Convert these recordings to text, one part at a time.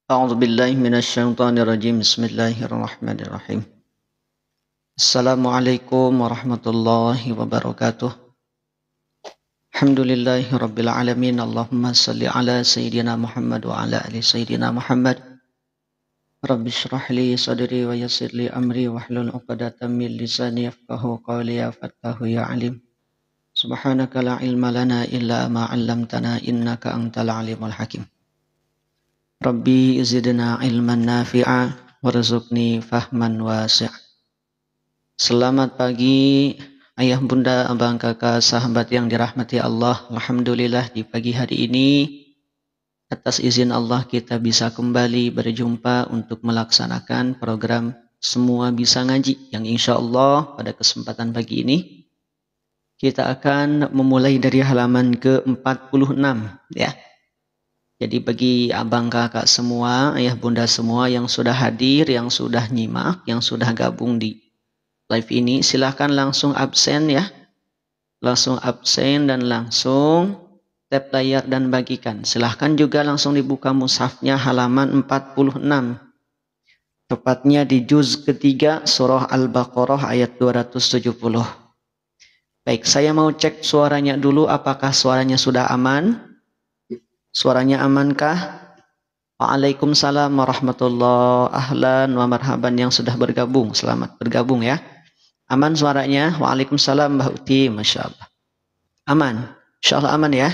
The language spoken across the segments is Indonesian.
أعوذ بالله من الشيطان الرجيم بسم الله الرحمن الرحيم السلام عليكم ورحمة الله وبركاته الحمد لله رب العالمين اللهم صل على سيدنا محمد وعلى آل سيدنا محمد رب اشرح لي صدري ويسر لي أمري واحلل عقدة من لساني يفقهوا قولي يا فتاه يا عليم سبحانك لا علم لنا إلا ما علمتنا إنك أنت العليم الحكيم Rabbi zidna ilman nafi'a warzuqni fahman wasi'. Selamat pagi ayah bunda abang kakak sahabat yang dirahmati Allah. Alhamdulillah di pagi hari ini atas izin Allah kita bisa kembali berjumpa untuk melaksanakan program Semua Bisa Ngaji yang insya Allah pada kesempatan pagi ini kita akan memulai dari halaman ke-46 ya. Jadi bagi abang kakak semua, ayah bunda semua yang sudah hadir, yang sudah nyimak, yang sudah gabung di live ini, silahkan langsung absen ya. Langsung absen dan langsung tap layar dan bagikan. Silahkan juga langsung dibuka mushafnya halaman 46. Tepatnya di juz ketiga surah Al-Baqarah ayat 270. Baik, saya mau cek suaranya dulu apakah suaranya sudah aman. Suaranya amankah? Waalaikumsalam warahmatullahi ahlan wa marhaban yang sudah bergabung. Selamat bergabung ya. Aman suaranya? Waalaikumsalam Mbak Uti. Masya Allah. Aman? Insya Allah aman ya.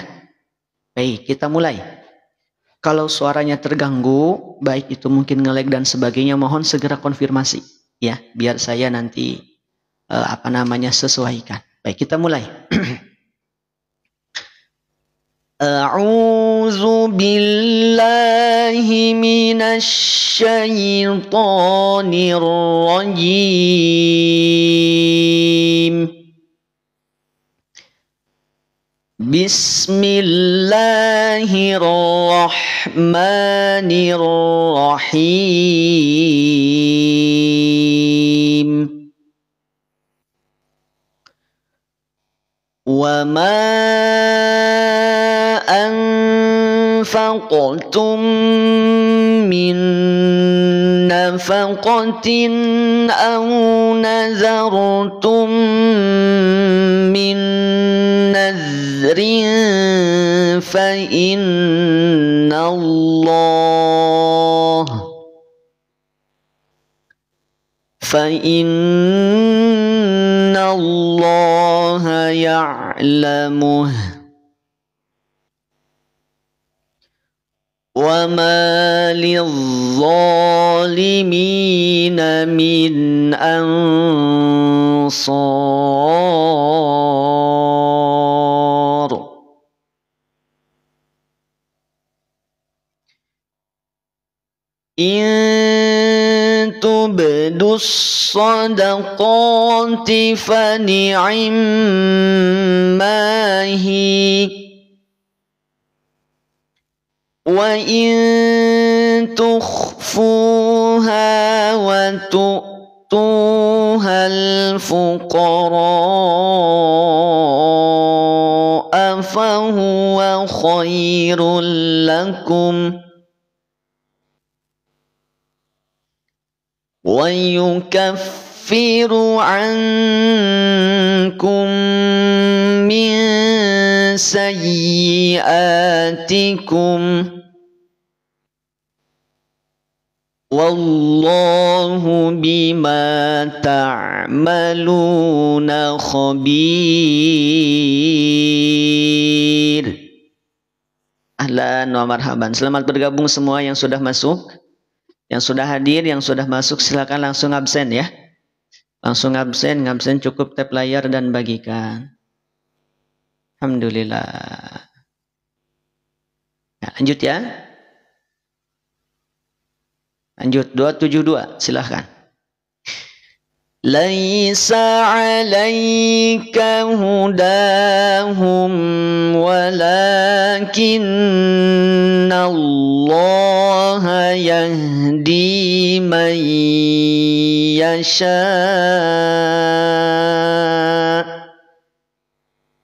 Baik, kita mulai. Kalau suaranya terganggu, baik itu mungkin nge-lag dan sebagainya, mohon segera konfirmasi. Ya, biar saya nanti sesuaikan. Baik, kita mulai. أعوذ بالله من الشيطان الرجيم بسم الله الرحمن الرحيم وما أنفقتم من نفقة أو نذرتم من نذر فإن الله يعلمه وما للظالمين من أنصار إن تبدوا الصدقات فنعما هي وإن تخفوها وتؤتوها الفقراء فهو خير لكم ويكفر عنكم من سيئاتكم والله بما تعملون خبير. Ahlan wa marhaban. Selamat bergabung semua yang sudah masuk, yang sudah hadir, yang sudah masuk, silakan langsung absen ya. Langsung absen cukup tap layar dan bagikan. Alhamdulillah. Nah, lanjut ya. Lanjut 272, silahkan. Laisa 'alaika hudahum walakinna Allah yahdi man yasha.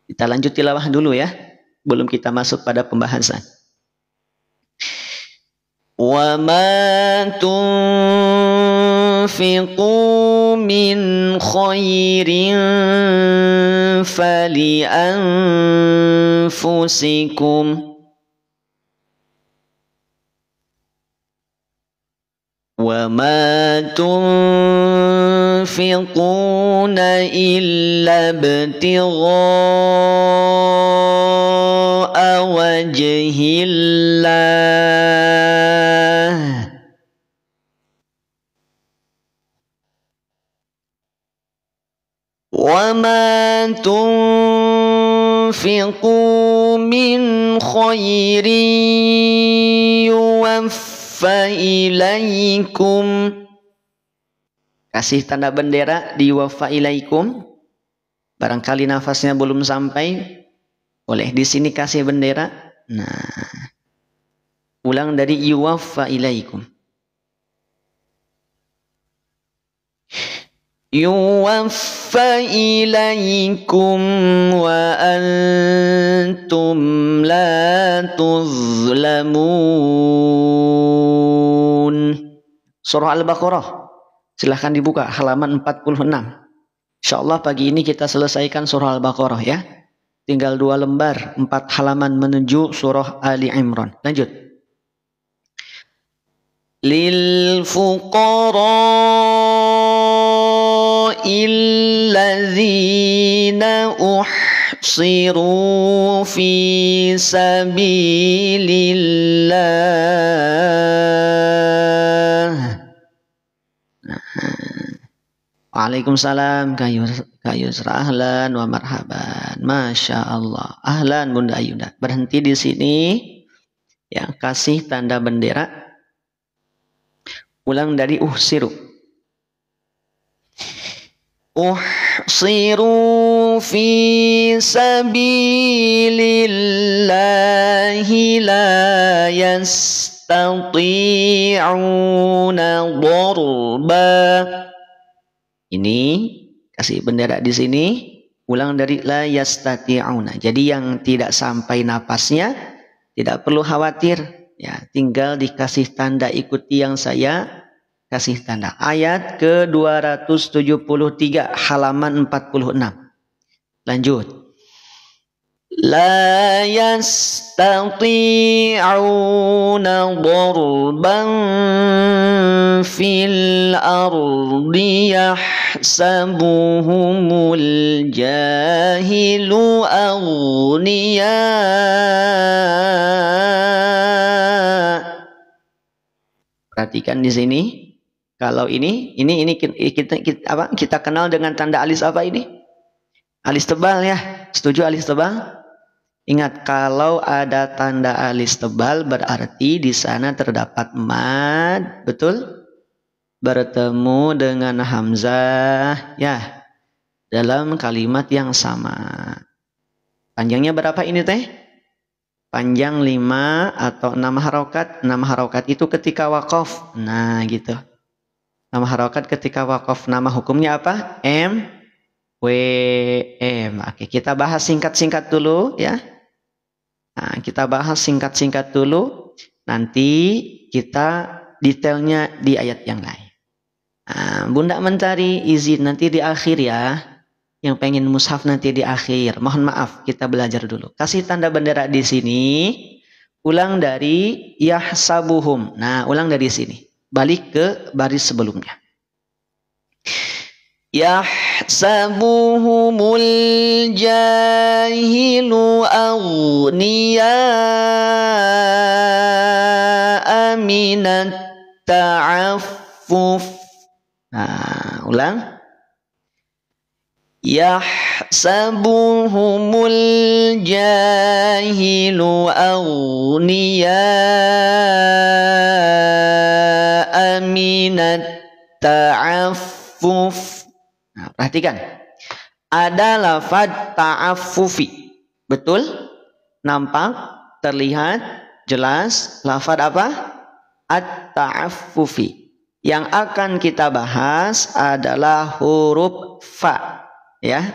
Kita lanjut tilawah dulu ya, belum kita masuk pada pembahasan. وَمَا تُنْفِقُوا مِنْ خَيْرٍ فَلِأَنْفُسِكُمْ وَمَا تُنْفِقُونَ إِلَّا ابْتِغَاءَ وَجْهِ اللَّهِ وَمَا تُنْفِقُوا مِنْ خَيْرٍ يُوَفَّ إِلَيْكُمْ. Kasih tanda bendera di yuwaffa ilaikum. Barangkali nafasnya belum sampai, boleh di sini kasih bendera. Nah, ulang dari yuwaffa ilaikum. Yuwaffa ilaikum wa antum la tuzlamun. Surah Al-Baqarah. Silahkan dibuka halaman 46. Insyaallah pagi ini kita selesaikan surah Al-Baqarah ya. Tinggal 2 lembar, 4 halaman menuju surah Ali Imran. Lanjut. Lil fuqara illadzina uhsiru fi sabilillah. Waalaikumsalam Kak Yusra, ahlan wa marhaban. Masya Allah, ahlan Bunda Ayunda. Berhenti di sini ya, kasih tanda bendera. Ulang dari uhsiru. Uhsiru fi sabilillahi la yastati'una darba. Ini kasih bendera di sini. Ulang dari la yastati'una. Jadi yang tidak sampai napasnya tidak perlu khawatir ya, tinggal dikasih tanda, ikuti yang saya kasih tanda. Ayat ke-273 halaman 46. Lanjut. La yastati'una darban fil ardi yahsabuhumul jahilu aghniya. Perhatikan di sini. Kalau ini kita kenal dengan tanda alis apa ini? Alis tebal ya. Setuju alis tebal? Ingat, kalau ada tanda alis tebal berarti di sana terdapat mad, betul? Bertemu dengan hamzah ya dalam kalimat yang sama. Panjangnya berapa ini teh? Panjang 5 atau 6 harokat. 6 harokat itu ketika waqaf. Nah gitu. 6 harokat ketika waqaf. Nama hukumnya apa? M W M. Oke, kita bahas singkat-singkat dulu ya. Nah, kita bahas singkat-singkat dulu. Nanti kita detailnya di ayat yang lain. Nah, Bunda Mentari izin nanti di akhir ya. Yang pengen mushaf nanti di akhir. Mohon maaf, kita belajar dulu. Kasih tanda bendera di sini. Ulang dari yahsabuhum. Nah, ulang dari sini. Balik ke baris sebelumnya. Yahsabuhumul jahilu aghniya'a minat ta'affuf. Nah, ulang. Yahsabuhumul jahilu aghniya'a minat ta'affuf. Nah, perhatikan. Ada lafaz ta'affufi. Betul? Nampak? Terlihat? Jelas? Lafaz apa? At-ta'affufi. Yang akan kita bahas adalah huruf fa. Ya.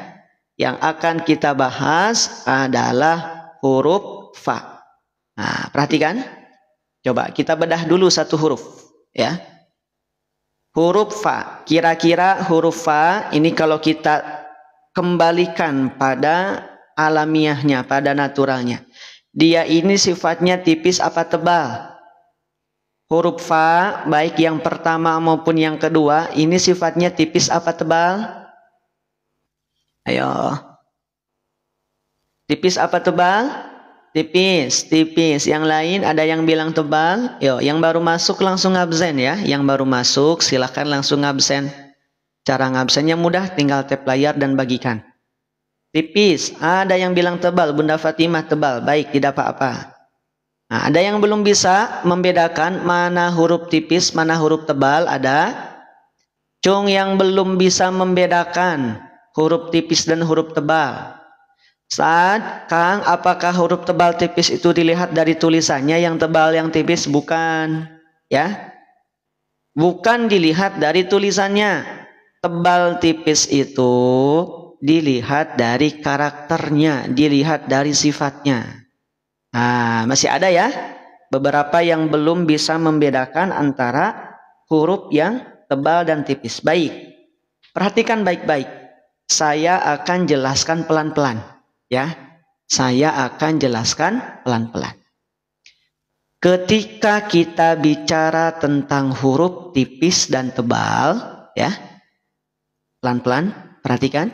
Yang akan kita bahas adalah huruf fa. Nah, perhatikan. Coba kita bedah dulu satu huruf, ya. Huruf fa. Kira-kira huruf fa ini kalau kita kembalikan pada alamiahnya, pada naturalnya. Dia ini sifatnya tipis apa tebal? Huruf fa, baik yang pertama maupun yang kedua, ini sifatnya tipis apa tebal? Ayo. Tipis apa tebal? Tipis, tipis. Yang lain ada yang bilang tebal? Yo, yang baru masuk langsung absen ya. Yang baru masuk silahkan langsung absen. Cara ngabsennya mudah, tinggal tap layar dan bagikan. Tipis, ada yang bilang tebal. Bunda Fatimah tebal, baik tidak apa-apa. Nah, ada yang belum bisa membedakan mana huruf tipis, mana huruf tebal, ada. Cung yang belum bisa membedakan huruf tipis dan huruf tebal. Saat Kang, apakah huruf tebal tipis itu dilihat dari tulisannya, yang tebal yang tipis? Bukan, ya. Bukan dilihat dari tulisannya. Tebal tipis itu dilihat dari karakternya, dilihat dari sifatnya. Nah, masih ada ya beberapa yang belum bisa membedakan antara huruf yang tebal dan tipis. Baik, perhatikan baik-baik. Saya akan jelaskan pelan-pelan. Ya, saya akan jelaskan pelan-pelan. Ketika kita bicara tentang huruf tipis dan tebal, ya, pelan-pelan, perhatikan.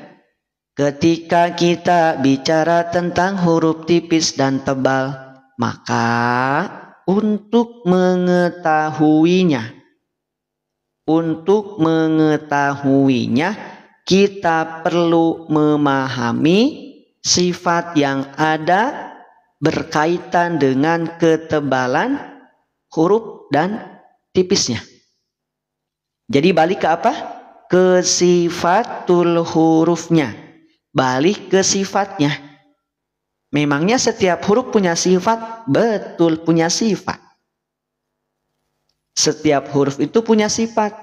Ketika kita bicara tentang huruf tipis dan tebal, maka untuk mengetahuinya, kita perlu memahami sifat yang ada berkaitan dengan ketebalan huruf dan tipisnya. Jadi balik ke apa? Ke sifatul hurufnya. Balik ke sifatnya. Memangnya setiap huruf punya sifat? Betul, punya sifat. Setiap huruf itu punya sifat.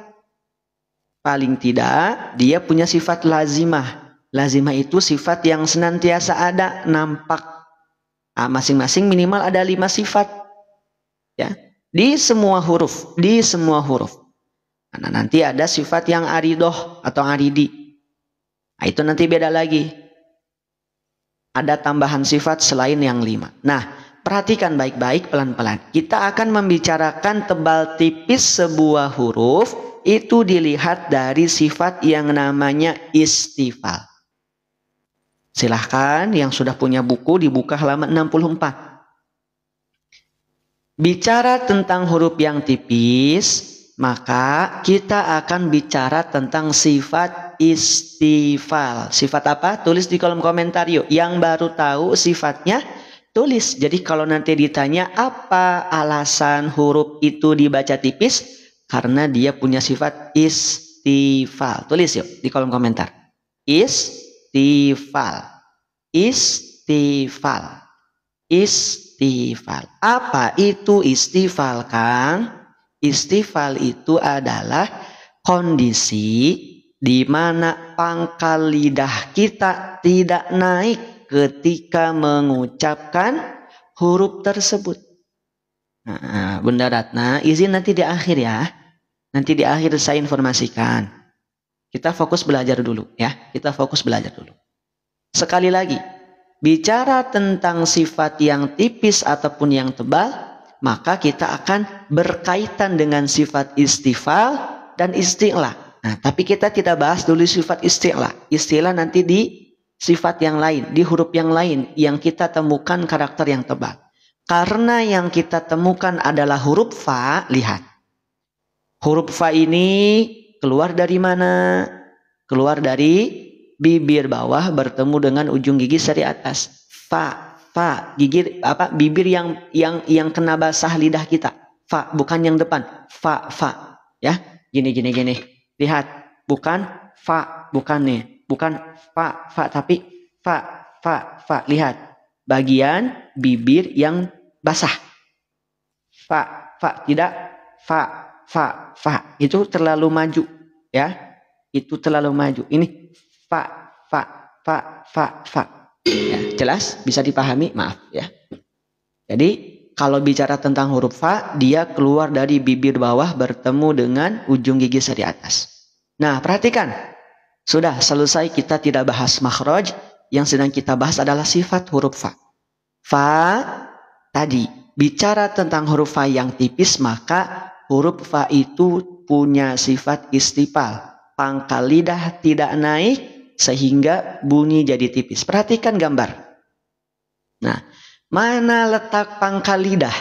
Paling tidak dia punya sifat lazimah. Lazimah itu sifat yang senantiasa ada, nampak. Nah, masing-masing minimal ada 5 sifat. Ya, di semua huruf, Nah, nanti ada sifat yang aridoh atau aridi. Nah, itu nanti beda lagi. Ada tambahan sifat selain yang 5. Nah, perhatikan baik-baik pelan-pelan. Kita akan membicarakan tebal tipis sebuah huruf. Itu dilihat dari sifat yang namanya istifal. Silahkan yang sudah punya buku dibuka halaman 64. Bicara tentang huruf yang tipis, maka kita akan bicara tentang sifat istifal. Sifat apa? Tulis di kolom komentar yuk. Yang baru tahu sifatnya, tulis. Jadi kalau nanti ditanya apa alasan huruf itu dibaca tipis, karena dia punya sifat istifal. Tulis yuk di kolom komentar. Istifal. Apa itu istifal, Kang? Istifal itu adalah kondisi di mana pangkal lidah kita tidak naik ketika mengucapkan huruf tersebut. Nah, Bunda Ratna, izin nanti di akhir ya. Nanti di akhir saya informasikan. Kita fokus belajar dulu ya. Sekali lagi, bicara tentang sifat yang tipis ataupun yang tebal, maka kita akan berkaitan dengan sifat istifal dan isti'la. Nah, tapi kita tidak bahas dulu sifat isti'la. Isti'la nanti di sifat yang lain, di huruf yang lain yang kita temukan karakter yang tebal. Karena yang kita temukan adalah huruf fa, lihat. Huruf fa ini keluar dari mana? Keluar dari bibir bawah bertemu dengan ujung gigi seri atas. Fa, gigi apa? Bibir yang kena basah lidah kita. Fa, bukan yang depan. Fa. Ya, gini. Lihat, bukan fa, bukan nih, bukan fa, tapi fa. Lihat, bagian bibir yang basah. Fa, tidak fa. Itu terlalu maju, ya. Itu terlalu maju. Ini fa. Ya, jelas bisa dipahami, maaf ya. Jadi kalau bicara tentang huruf fa, dia keluar dari bibir bawah bertemu dengan ujung gigi seri atas. Nah, perhatikan. Sudah selesai, kita tidak bahas makhraj. Yang sedang kita bahas adalah sifat huruf fa. Fa tadi bicara tentang huruf fa yang tipis, maka huruf fa itu punya sifat istifal. Pangkal lidah tidak naik sehingga bunyi jadi tipis. Perhatikan gambar. Nah, mana letak pangkal lidah?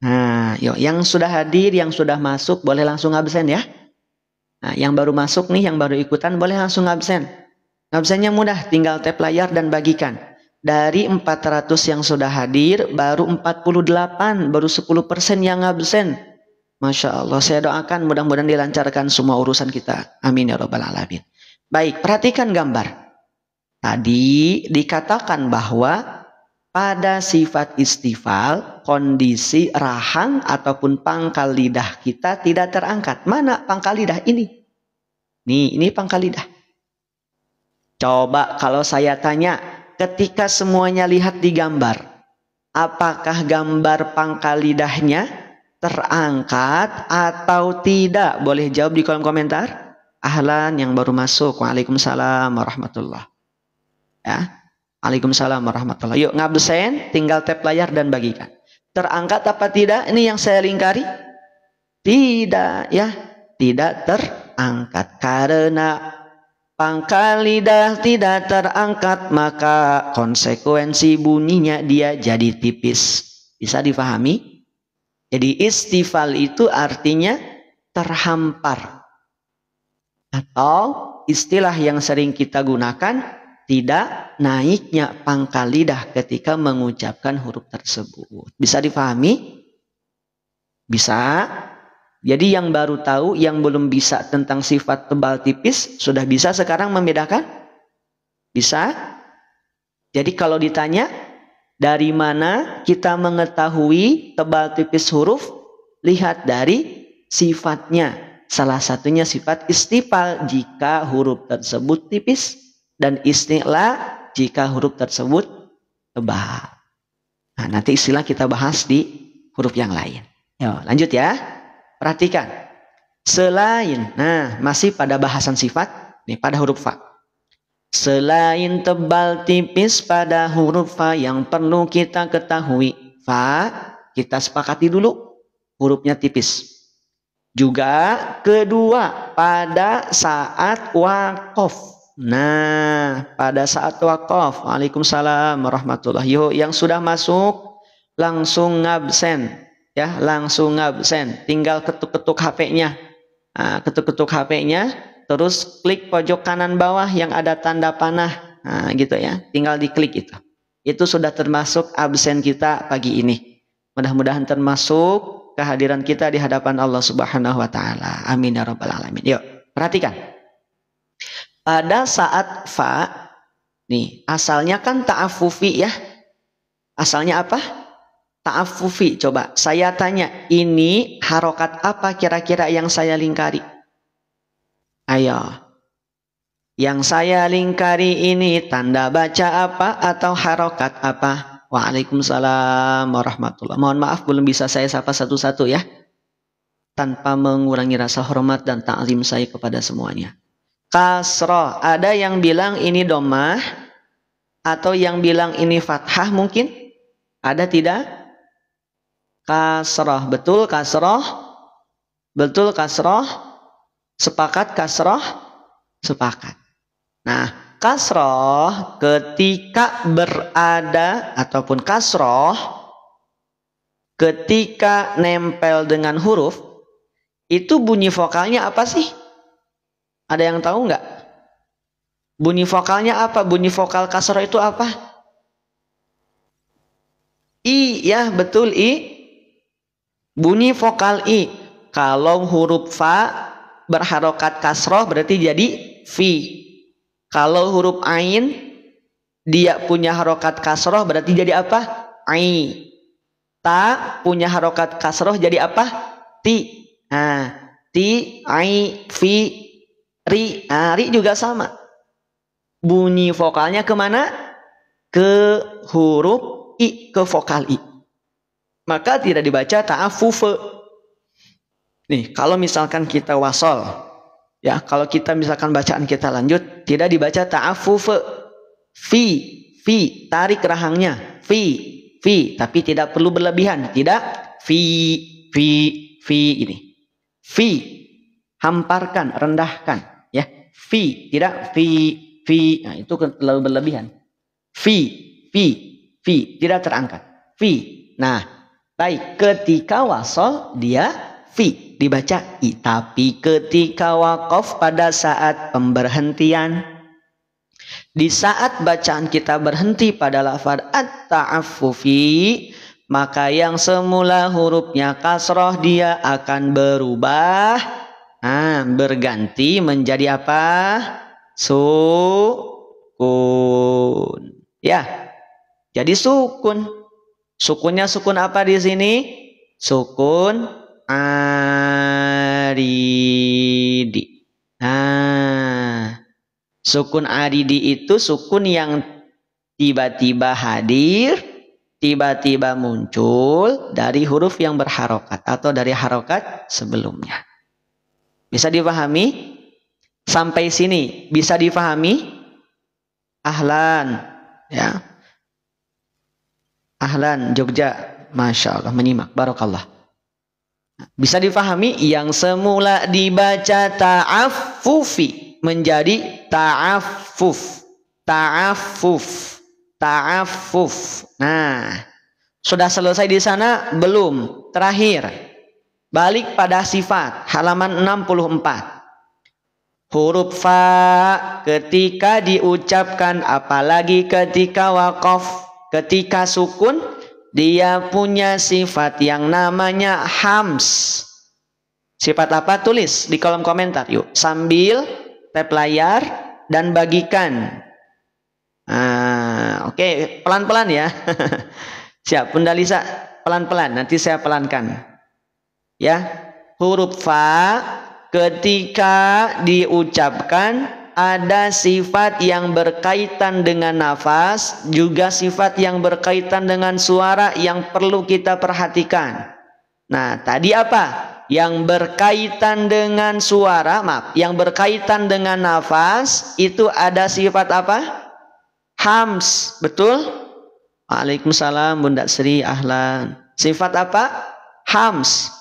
Nah, yuk, yang sudah hadir, yang sudah masuk boleh langsung absen ya. Nah, yang baru masuk nih, yang baru ikutan boleh langsung absen. Absennya mudah, tinggal tap layar dan bagikan. Dari 400 yang sudah hadir, baru 48, baru 10% yang absen. Masya Allah, saya doakan mudah-mudahan dilancarkan semua urusan kita. Amin ya rabbal alamin. Baik, perhatikan gambar. Tadi dikatakan bahwa pada sifat istifal, kondisi rahang ataupun pangkal lidah kita tidak terangkat. Mana pangkal lidah ini? Nih, ini pangkal lidah. Coba kalau saya tanya, ketika semuanya lihat di gambar, apakah gambar pangkal lidahnya terangkat atau tidak? Boleh jawab di kolom komentar. Ahlan yang baru masuk. Waalaikumsalam warahmatullah. Ya. Waalaikumsalam warahmatullahi. Yuk ngabsen, tinggal tap layar dan bagikan. Terangkat apa tidak? Ini yang saya lingkari. Tidak ya, tidak terangkat. Karena pangkal lidah tidak terangkat, maka konsekuensi bunyinya dia jadi tipis. Bisa difahami? Jadi istifal itu artinya terhampar. Atau istilah yang sering kita gunakan, tidak naiknya pangkal lidah ketika mengucapkan huruf tersebut. Bisa difahami? Bisa. Jadi yang baru tahu, yang belum bisa tentang sifat tebal tipis, sudah bisa sekarang membedakan? Bisa. Jadi kalau ditanya, dari mana kita mengetahui tebal tipis huruf? Lihat dari sifatnya. Salah satunya sifat istifal jika huruf tersebut tipis. Dan istilah jika huruf tersebut tebal. Nah, nanti istilah kita bahas di huruf yang lain. Yuk, lanjut ya. Perhatikan. Selain, nah masih pada bahasan sifat, nih pada huruf fa. Selain tebal tipis pada huruf fa yang perlu kita ketahui. Fa, kita sepakati dulu hurufnya tipis. Juga kedua pada saat waqaf. Nah, pada saat waqaf, waalaikumsalam warahmatullahi. Yuk, yang sudah masuk langsung ngabsen, ya, langsung ngabsen. Tinggal ketuk-ketuk HP-nya, ketuk-ketuk HP-nya, terus klik pojok kanan bawah yang ada tanda panah, nah, gitu ya. Tinggal diklik itu. Itu sudah termasuk absen kita pagi ini. Mudah-mudahan termasuk kehadiran kita di hadapan Allah Subhanahu Wa Taala. Amin ya rabbal alamin. Yuk, perhatikan. Pada saat fa, nih asalnya kan ta'affufi ya. Asalnya apa? Ta'affufi. Coba saya tanya, ini harokat apa kira-kira yang saya lingkari? Ayo. Yang saya lingkari ini tanda baca apa atau harokat apa? Waalaikumsalam warahmatullahi. Mohon maaf belum bisa saya sapa satu-satu ya. Tanpa mengurangi rasa hormat dan ta'zim saya kepada semuanya. Kasroh, ada yang bilang ini domah atau yang bilang ini fathah mungkin? Ada tidak? Kasroh, betul kasroh? Betul kasroh? Sepakat kasroh? Sepakat. Nah, kasroh ketika berada ataupun kasroh ketika nempel dengan huruf itu bunyi vokalnya apa sih? Ada yang tahu nggak? Bunyi vokalnya apa? Bunyi vokal kasroh itu apa? I, ya betul I. Bunyi vokal I. Kalau huruf fa berharokat kasroh berarti jadi fi. Kalau huruf ain dia punya harokat kasroh berarti jadi apa? Ai. Ta punya harokat kasroh jadi apa? Ti. Nah, ti, ai, fi. Ri, ri juga sama. Bunyi vokalnya kemana? Ke huruf I, ke vokal I. maka tidak dibaca ta'affufe. Nih, kalau misalkan kita wasol, ya, kalau kita misalkan bacaan kita lanjut, tidak dibaca ta'affufe. Fi, tarik rahangnya. Fi, tapi tidak perlu berlebihan. Tidak, fi ini. Fi, hamparkan, rendahkan, ya. Fi, tidak fi. Nah, itu terlalu berlebihan. Fi, tidak terangkat. Fi. Nah, baik, ketika wasol dia fi dibaca i, tapi ketika waqaf pada saat pemberhentian, di saat bacaan kita berhenti pada lafaz at-ta'affufi, maka yang semula hurufnya kasroh dia akan berubah, berganti menjadi apa? Sukun. Ya, jadi sukun. Sukunnya sukun apa di sini? Sukun aridi. Sukun aridi itu sukun yang tiba-tiba hadir, tiba-tiba muncul dari huruf yang berharokat atau dari harokat sebelumnya. Bisa dipahami? Sampai sini bisa dipahami? Ahlan, ya. Ahlan Jogja, Masya Allah, menyimak, barakallah. Bisa dipahami? Yang semula dibaca ta'affufi menjadi ta'affuf. Nah, sudah selesai di sana? Belum. Terakhir, balik pada sifat, halaman 64. Huruf fa ketika diucapkan, apalagi ketika waqaf, ketika sukun, dia punya sifat yang namanya hams. Sifat apa? Tulis di kolom komentar yuk, sambil tap layar dan bagikan. Oke, pelan-pelan ya. Siap, Bunda Lisa, pelan-pelan, nanti saya pelankan. Ya, huruf fa ketika diucapkan ada sifat yang berkaitan dengan nafas, juga sifat yang berkaitan dengan suara yang perlu kita perhatikan. Nah, tadi apa? Yang berkaitan dengan suara, yang berkaitan dengan nafas itu ada sifat apa? Hams, betul? Waalaikumsalam Bunda Sri, ahlan. Sifat apa? Hams.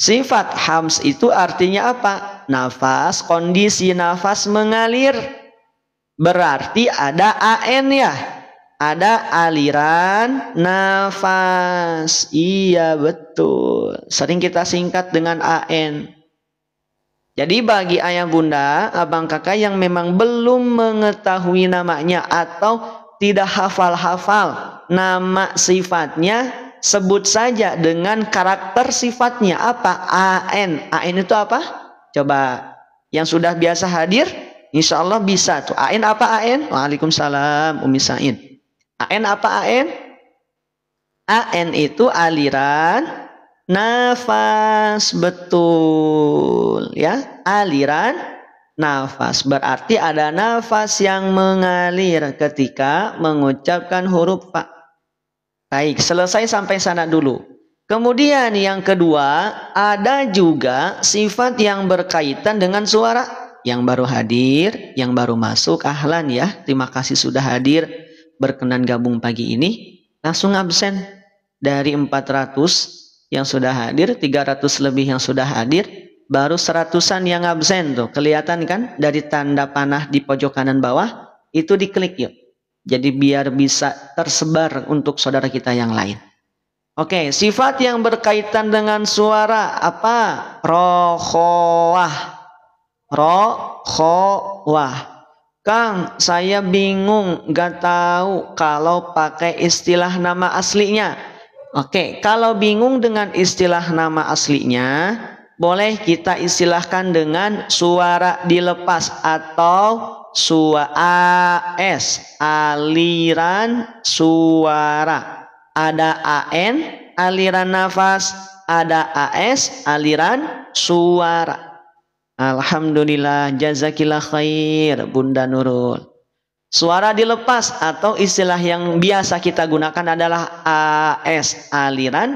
Sifat hams itu artinya apa? Nafas, kondisi nafas mengalir. Berarti ada AN ya. Ada aliran nafas. Iya betul. Sering kita singkat dengan AN. Jadi bagi ayah bunda, abang kakak yang memang belum mengetahui namanya atau tidak hafal-hafal nama sifatnya, sebut saja dengan karakter sifatnya apa? AN. AN itu apa? Coba yang sudah biasa hadir, insya Allah bisa tuh. AN apa AN? Waalaikumsalam Umi Said. AN apa AN? AN itu aliran nafas, betul ya, aliran nafas. Berarti ada nafas yang mengalir ketika mengucapkan huruf fa. Baik, selesai sampai sana dulu. Kemudian yang kedua, ada juga sifat yang berkaitan dengan suara. Yang baru hadir, yang baru masuk, ahlan ya. Terima kasih sudah hadir, berkenan gabung pagi ini. Langsung absen. Dari 400 yang sudah hadir, 300 lebih yang sudah hadir, baru 100-an yang absen tuh. Kelihatan kan dari tanda panah di pojok kanan bawah, itu diklik yuk. Jadi biar bisa tersebar untuk saudara kita yang lain. Oke, sifat yang berkaitan dengan suara apa? Rokhowah. Kang, saya bingung, gak tahu kalau pakai istilah nama aslinya. Oke, kalau bingung dengan istilah nama aslinya, boleh kita istilahkan dengan suara dilepas atau suara AS, aliran suara. Ada AN, aliran nafas, ada AS, aliran suara. Alhamdulillah, jazakillah khair Bunda Nurul. Suara dilepas atau istilah yang biasa kita gunakan adalah AS, aliran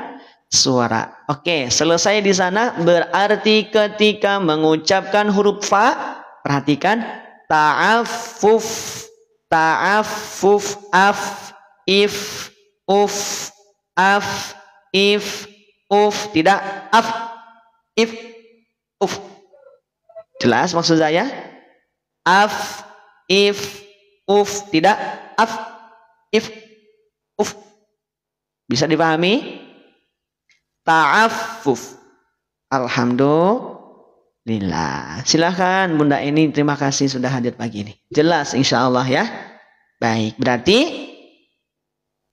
suara. Oke, selesai di sana. Berarti ketika mengucapkan huruf fa, perhatikan ta'affuf, ta'affuf, af, if, uf, af, if, uf, tidak af, if, uf. Jelas maksud saya? Af, if, uf, tidak af, if, uf. Bisa dipahami? Ta'affuf. Alhamdulillah. Silahkan Bunda ini, terima kasih sudah hadir pagi ini. Jelas insya Allah ya. Baik, berarti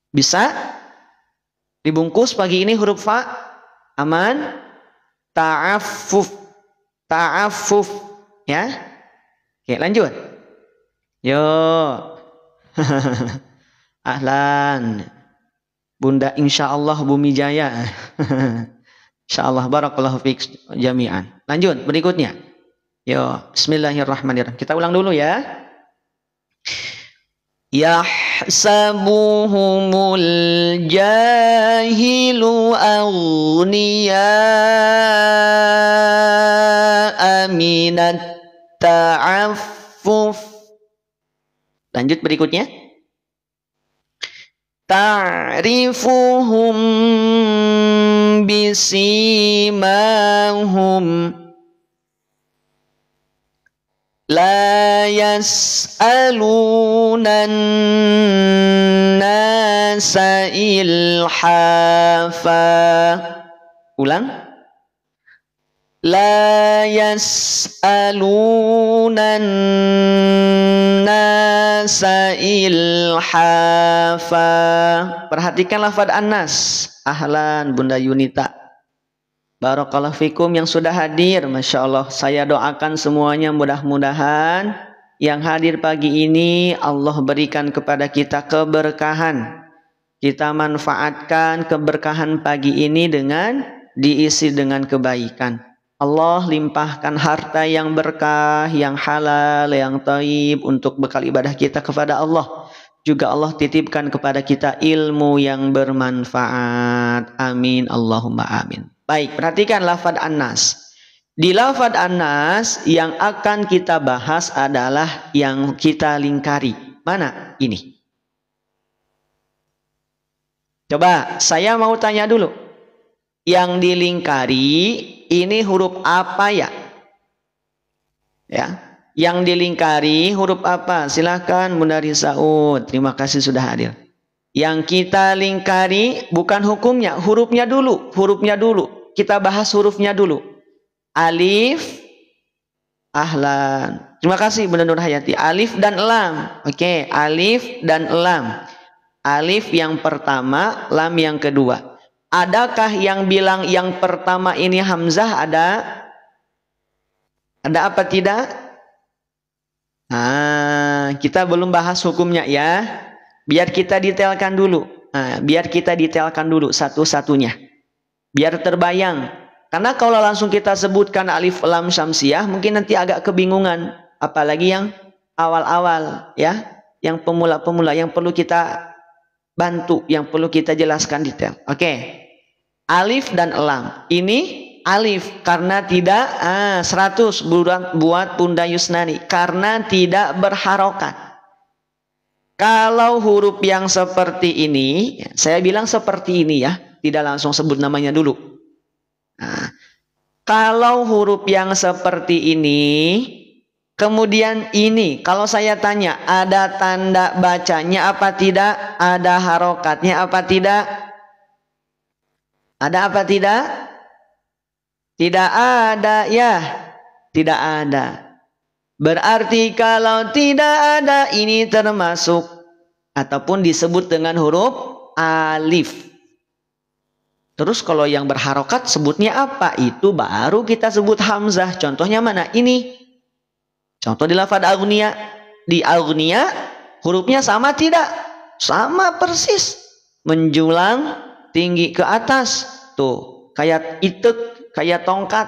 bisa dibungkus pagi ini huruf fa. Aman. Ta'affuf. Ta'affuf. Ya. Oke, lanjut. Yo. Ahlan. Bunda insya Allah Bumi Jaya. Insya Allah barakallahu fiik jami'an. Lanjut berikutnya. Yo, bismillahirrahmanirrahim. Kita ulang dulu ya. Yahsabuhumul jahilu aghniya'a minat ta'affuf. Lanjut berikutnya. Ta'rifuhum bisimahum la yas'alunan nasa ilhafa. Ulang. La yas'alunan nasa ilhafa. Perhatikan lafaz An-Nas. Ahlan Bunda Yunita. Barakallahu fikum yang sudah hadir. Masya Allah. Saya doakan semuanya mudah-mudahan yang hadir pagi ini Allah berikan kepada kita keberkahan. Kita manfaatkan keberkahan pagi ini dengan diisi dengan kebaikan. Allah limpahkan harta yang berkah, yang halal, yang thayyib untuk bekal ibadah kita kepada Allah. Juga Allah titipkan kepada kita ilmu yang bermanfaat. Amin. Allahumma amin. Baik, perhatikan lafaz An-Nas. Di lafaz An-Nas yang akan kita bahas adalah yang kita lingkari. Mana ini? Coba saya mau tanya dulu. Yang dilingkari ini huruf apa ya? Ya, yang dilingkari huruf apa? Silahkan Bunda Risaud. Terima kasih sudah hadir. Yang kita lingkari bukan hukumnya, hurufnya dulu. Hurufnya dulu. Kita bahas hurufnya dulu. Alif. Ahlan. Terima kasih Bunda Nur Hayati. Alif dan lam. Oke, alif dan lam. Alif yang pertama, lam yang kedua. Adakah yang bilang yang pertama ini hamzah? Ada? Ada apa tidak? Nah, kita belum bahas hukumnya ya. Biar kita detailkan dulu. Nah, biar kita detailkan dulu satu-satunya. Biar terbayang. Karena kalau langsung kita sebutkan alif lam syamsiyah mungkin nanti agak kebingungan. Apalagi yang awal-awal ya. Yang pemula-pemula yang perlu kita bantu, yang perlu kita jelaskan detail. Oke. Alif dan lam. Ini alif karena tidak 100 buat Bunda Yusnani karena tidak berharokat. Kalau huruf yang seperti ini, saya bilang seperti ini ya, tidak langsung sebut namanya dulu. Nah, kalau huruf yang seperti ini, kemudian ini, kalau saya tanya, ada tanda bacanya apa tidak? Ada harokatnya apa tidak? Ada apa tidak? Tidak ada ya. Tidak ada. Berarti kalau tidak ada ini termasuk ataupun disebut dengan huruf alif. Terus kalau yang berharokat sebutnya apa? Itu baru kita sebut hamzah. Contohnya mana? Ini. Contoh di lafaz aghnia. Di aghnia hurufnya sama tidak? Sama persis. Menjulang tinggi ke atas tuh kayak itek, kayak tongkat.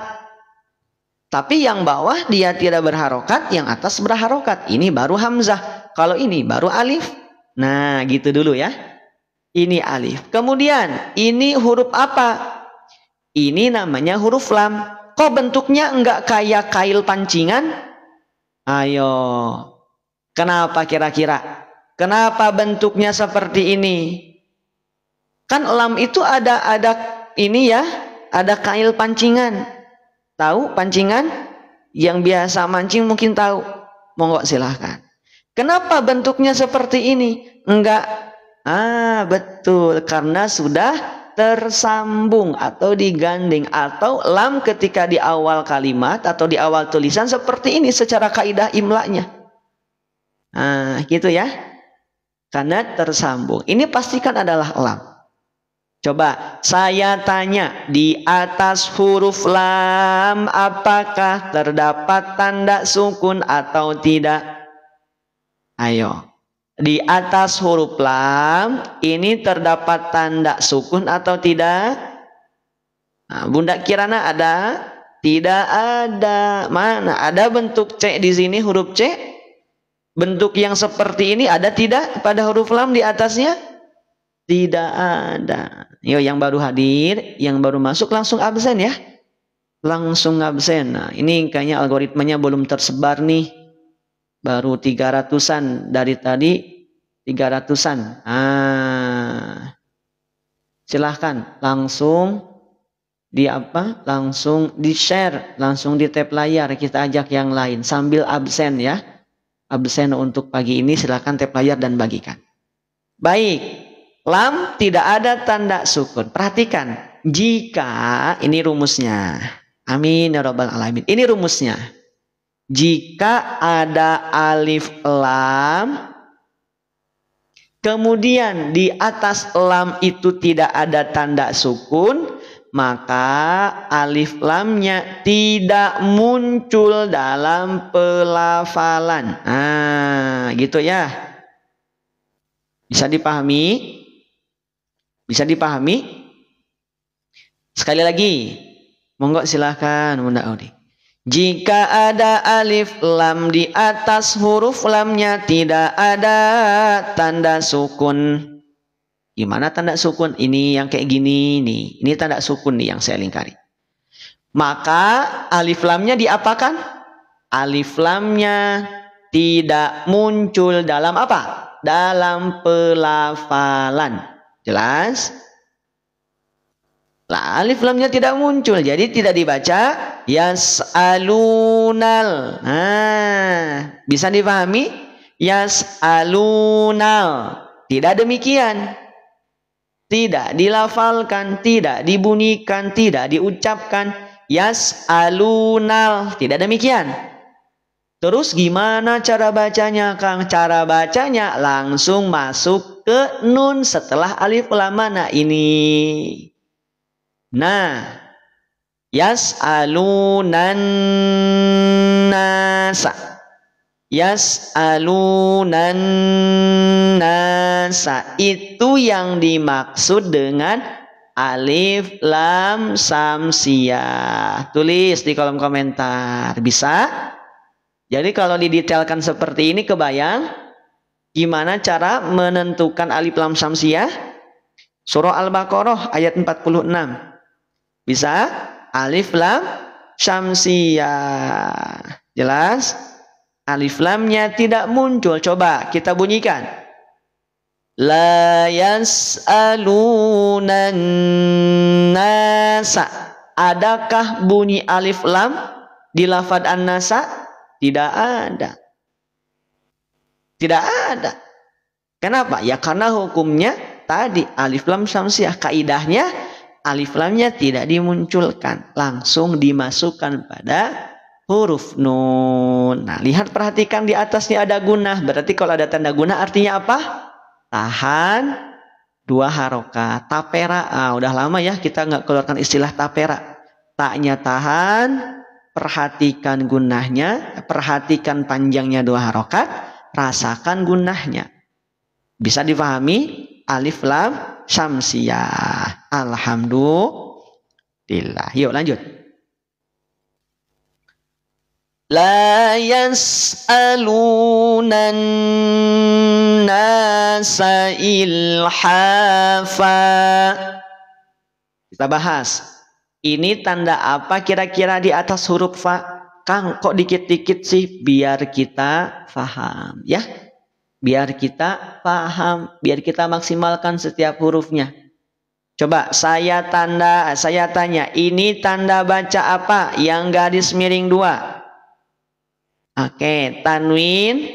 Tapi yang bawah dia tidak berharokat, yang atas berharokat. Ini baru hamzah. Kalau ini baru alif. Nah gitu dulu ya. Ini alif. Kemudian ini huruf apa? Ini namanya huruf lam. Kok bentuknya enggak kayak kail pancingan? Ayo. Kenapa kira-kira? Kenapa bentuknya seperti ini? Kan lam itu ada ini ya, ada kail pancingan. Tahu pancingan? Yang biasa mancing mungkin tahu. Monggo silahkan. Kenapa bentuknya seperti ini? Enggak. Betul. Karena sudah tersambung atau digandeng. Atau lam ketika di awal kalimat atau di awal tulisan seperti ini secara kaidah imlanya. Gitu ya. Karena tersambung. Ini pastikan adalah lam. Coba saya tanya, di atas huruf lam apakah terdapat tanda sukun atau tidak? Ayo. Di atas huruf lam ini terdapat tanda sukun atau tidak? Bunda Kirana ada? Tidak ada. Mana? Ada bentuk C di sini, huruf C? Bentuk yang seperti ini ada tidak pada huruf lam di atasnya? Tidak ada. Yo, yang baru hadir, yang baru masuk langsung absen ya. Langsung absen. Nah, ini kayaknya algoritmanya belum tersebar nih. Baru 300-an dari tadi 300-an. Silahkan langsung langsung di-share, langsung di tap layar, kita ajak yang lain sambil absen ya. Absen untuk pagi ini silahkan tap layar dan bagikan. Baik. Lam tidak ada tanda sukun. Perhatikan, jika ini rumusnya. Amin ya rabbal alamin. Ini rumusnya. Jika ada alif lam, kemudian di atas lam itu tidak ada tanda sukun, maka alif lamnya tidak muncul dalam pelafalan. Gitu ya. Bisa dipahami? Bisa dipahami? Sekali lagi, monggo silahkan Bunda Audi. Jika ada alif lam di atas huruf lamnya tidak ada tanda sukun. Gimana tanda sukun? Ini yang kayak gini nih. Ini tanda sukun nih yang saya lingkari. Maka alif lamnya diapakan? Alif lamnya tidak muncul dalam apa? Dalam pelafalan. Jelas? Lah, alif lamnya tidak muncul, jadi tidak dibaca yas'alunal. Bisa dipahami? Yas'alunal. Tidak demikian. Tidak dilafalkan, tidak dibunyikan, tidak diucapkan. Yas'alunal. Tidak demikian. Terus gimana cara bacanya, Kang? Cara bacanya langsung masuk ke nun setelah alif lam. Mana ini? Nah, yas'alunan nasa. Yas'alunan nasa. Itu yang dimaksud dengan alif lam samsiyah. Tulis di kolom komentar. Bisa? Jadi kalau didetailkan seperti ini, kebayang gimana cara menentukan alif lam samsiyah? Surah Al-Baqarah ayat 46. Bisa? Alif lam samsiyah. Jelas? Alif lamnya tidak muncul. Coba kita bunyikan. La yas'alunan nasa. Adakah bunyi alif lam di lafadz an-nasa? Tidak ada. Tidak ada. Kenapa? Ya karena hukumnya tadi alif lam samsiyah. Kaidahnya alif lamnya tidak dimunculkan. Langsung dimasukkan pada huruf nun. Nah, lihat, perhatikan di atasnya ada gunah. Berarti kalau ada tanda gunah artinya apa? Tahan 2 harokat. Tapera. Udah lama ya kita nggak keluarkan istilah tapera. Taknya tahan. Perhatikan gunahnya, perhatikan panjangnya 2 harokat, rasakan gunahnya. Bisa dipahami? Alif lam syamsiyah. Alhamdulillah. Yuk lanjut. La yas'alunan nasa ilhafa. Kita bahas. Ini tanda apa kira-kira di atas huruf fa? Kang, kok dikit-dikit sih? Biar kita paham, ya. Biar kita paham, biar kita maksimalkan setiap hurufnya. Coba saya tanya, ini tanda baca apa? Yang garis miring 2. Oke, tanwin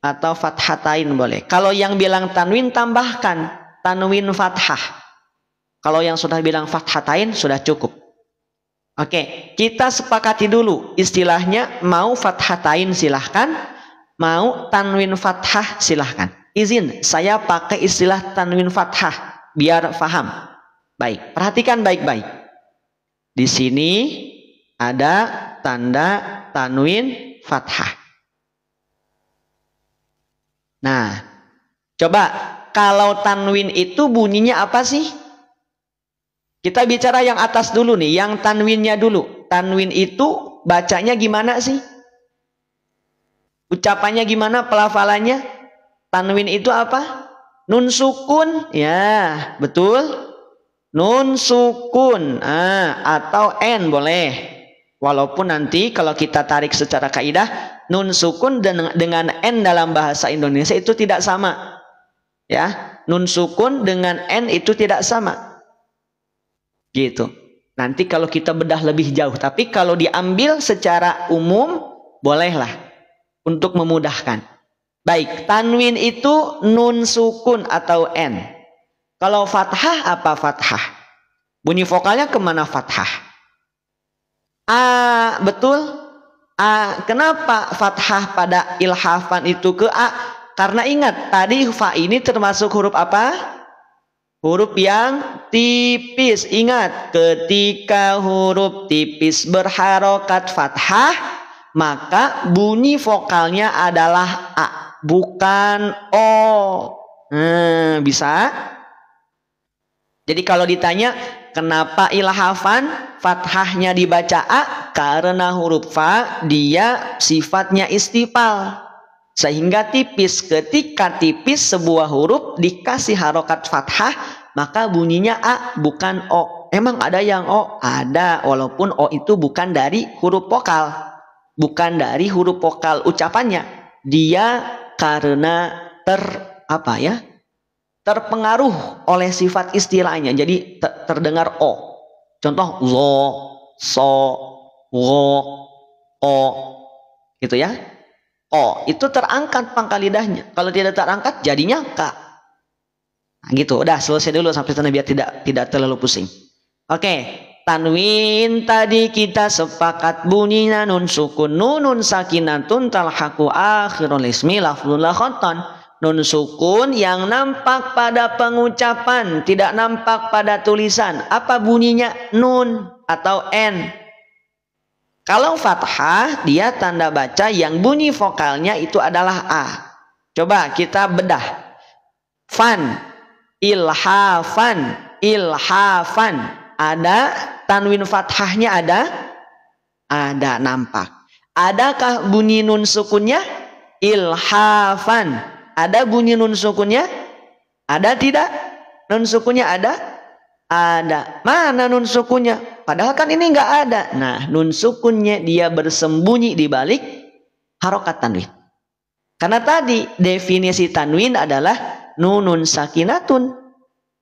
atau fathatain boleh. Kalau yang bilang tanwin tambahkan tanwin fathah. Kalau yang sudah bilang fathatain sudah cukup. Oke, kita sepakati dulu istilahnya, mau fathatain silahkan, mau tanwin fathah silahkan. Izin, saya pakai istilah tanwin fathah biar paham. Baik, perhatikan baik-baik. Di sini ada tanda tanwin fathah. Nah, coba kalau tanwin itu bunyinya apa sih? Kita bicara yang atas dulu nih, yang tanwinnya dulu. Tanwin itu bacanya gimana sih? Ucapannya gimana, pelafalannya? Tanwin itu apa? Nun sukun, ya betul. Nun sukun, atau n boleh. Walaupun nanti kalau kita tarik secara kaidah, nun sukun dengan n dalam bahasa Indonesia itu tidak sama. Ya, nun sukun dengan n itu tidak sama. Gitu. Nanti kalau kita bedah lebih jauh, tapi kalau diambil secara umum bolehlah untuk memudahkan. Baik, tanwin itu nun sukun atau n. Kalau fathah apa fathah? Bunyi vokalnya kemana fathah? A, betul? A. Kenapa fathah pada ilhafan itu ke A? Karena ingat, tadi fa ini termasuk huruf apa? Huruf yang tipis. Ingat, ketika huruf tipis berharokat fathah, maka bunyi vokalnya adalah A, bukan O. Bisa? Jadi kalau ditanya, kenapa ilhafan fathahnya dibaca A? Karena huruf fa dia sifatnya istifal. Sehingga tipis. Ketika tipis sebuah huruf dikasih harokat fathah, maka bunyinya A, bukan O. Emang ada yang O? Ada, walaupun O itu bukan dari huruf vokal. Bukan dari huruf vokal ucapannya. Dia karena terpengaruh oleh sifat istilahnya. Jadi terdengar O. Contoh lo, so, wo, o. Gitu ya. O itu terangkat pangkal lidahnya. Kalau tidak terangkat jadinya K. Nah, gitu. Udah selesai dulu sampai sana biar tidak terlalu pusing. Oke, tanwin tadi kita sepakat bunyinya nun sukun, nunun sakinatun talhaqu akhirul ismi lafzun la khattan. Nun sukun yang nampak pada pengucapan, tidak nampak pada tulisan. Apa bunyinya? Nun atau n. Kalau fathah, dia tanda baca yang bunyi vokalnya itu adalah A. Coba kita bedah. Fan, ilhafan, ilhafan. Ada tanwin fathahnya ada? Ada, nampak. Adakah bunyi nun sukunnya? Ilhafan. Ada bunyi nun sukunnya? Ada tidak? Nun sukunnya ada? Ada. Mana nun sukunnya? Padahal kan ini nggak ada. Nah, nun sukunnya dia bersembunyi di balik harokat tanwin. Karena tadi definisi tanwin adalah nunun sakinatun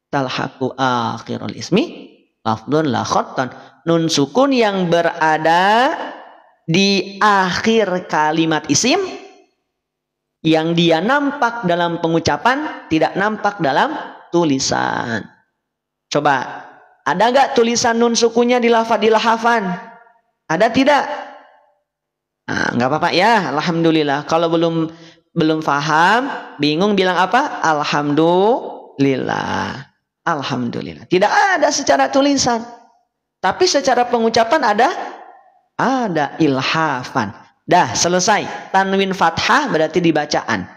talhaqu akhirul ismi lafdun la khattan. Nun sukun yang berada di akhir kalimat isim, yang dia nampak dalam pengucapan, tidak nampak dalam tulisan. Coba, ada nggak tulisan nun sukunya di lafadz ilhafan? Ada tidak? Nah, nggak apa-apa ya, alhamdulillah. Kalau belum paham, bingung, bilang apa? Alhamdulillah. Alhamdulillah. Tidak ada secara tulisan. Tapi secara pengucapan ada? Ada, ilhafan. Dah, selesai. Tanwin fathah berarti di bacaan.